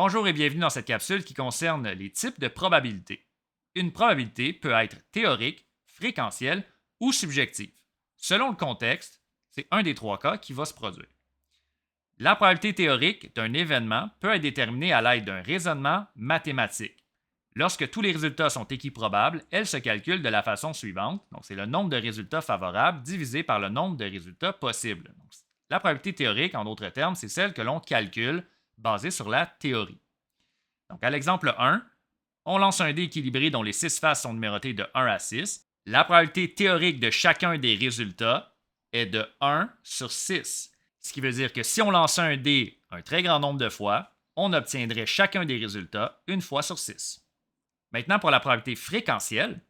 Bonjour et bienvenue dans cette capsule qui concerne les types de probabilités. Une probabilité peut être théorique, fréquentielle ou subjective. Selon le contexte, c'est un des trois cas qui va se produire. La probabilité théorique d'un événement peut être déterminée à l'aide d'un raisonnement mathématique. Lorsque tous les résultats sont équiprobables, elle se calcule de la façon suivante. Donc, c'est le nombre de résultats favorables divisé par le nombre de résultats possibles. Donc, la probabilité théorique, en d'autres termes, c'est celle que l'on calcule basée sur la théorie. Donc, à l'exemple 1, on lance un dé équilibré dont les 6 faces sont numérotées de 1 à 6. La probabilité théorique de chacun des résultats est de 1 sur 6. Ce qui veut dire que si on lançait un dé un très grand nombre de fois, on obtiendrait chacun des résultats une fois sur 6. Maintenant, pour la probabilité fréquentielle,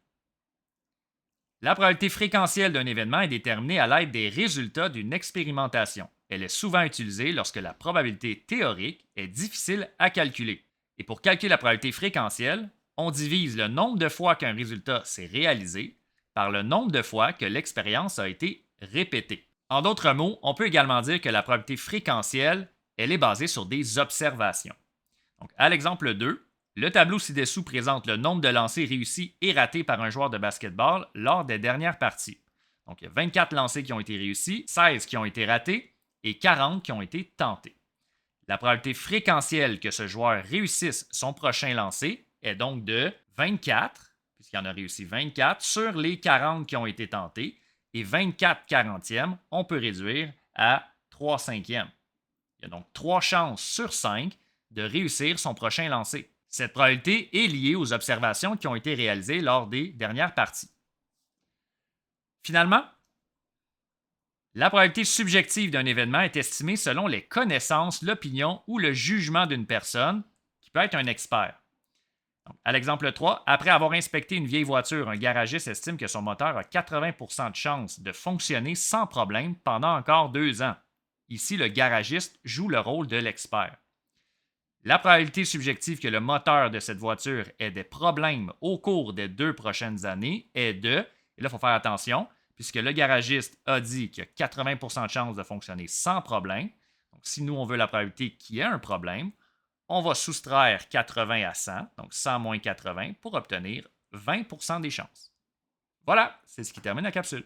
la probabilité fréquentielle d'un événement est déterminée à l'aide des résultats d'une expérimentation. Elle est souvent utilisée lorsque la probabilité théorique est difficile à calculer. Et pour calculer la probabilité fréquentielle, on divise le nombre de fois qu'un résultat s'est réalisé par le nombre de fois que l'expérience a été répétée. En d'autres mots, on peut également dire que la probabilité fréquentielle, elle est basée sur des observations. Donc, à l'exemple 2, le tableau ci-dessous présente le nombre de lancers réussis et ratés par un joueur de basketball lors des dernières parties. Donc, il y a 24 lancers qui ont été réussis, 16 qui ont été ratés et 40 qui ont été tentés. La probabilité fréquentielle que ce joueur réussisse son prochain lancer est donc de 24, puisqu'il en a réussi 24, sur les 40 qui ont été tentés, et 24 quarantièmes, on peut réduire à 3 cinquièmes. Il y a donc 3 chances sur 5 de réussir son prochain lancer. Cette probabilité est liée aux observations qui ont été réalisées lors des dernières parties. Finalement, la probabilité subjective d'un événement est estimée selon les connaissances, l'opinion ou le jugement d'une personne, qui peut être un expert. Donc, à l'exemple 3, après avoir inspecté une vieille voiture, un garagiste estime que son moteur a 80% de chances de fonctionner sans problème pendant encore 2 ans. Ici, le garagiste joue le rôle de l'expert. La probabilité subjective que le moteur de cette voiture ait des problèmes au cours des 2 prochaines années est de, et là il faut faire attention, puisque le garagiste a dit qu'il y a 80% de chances de fonctionner sans problème. Donc, si nous, on veut la probabilité qu'il y ait un problème, on va soustraire 80 à 100, donc 100 moins 80, pour obtenir 20% des chances. Voilà, c'est ce qui termine la capsule.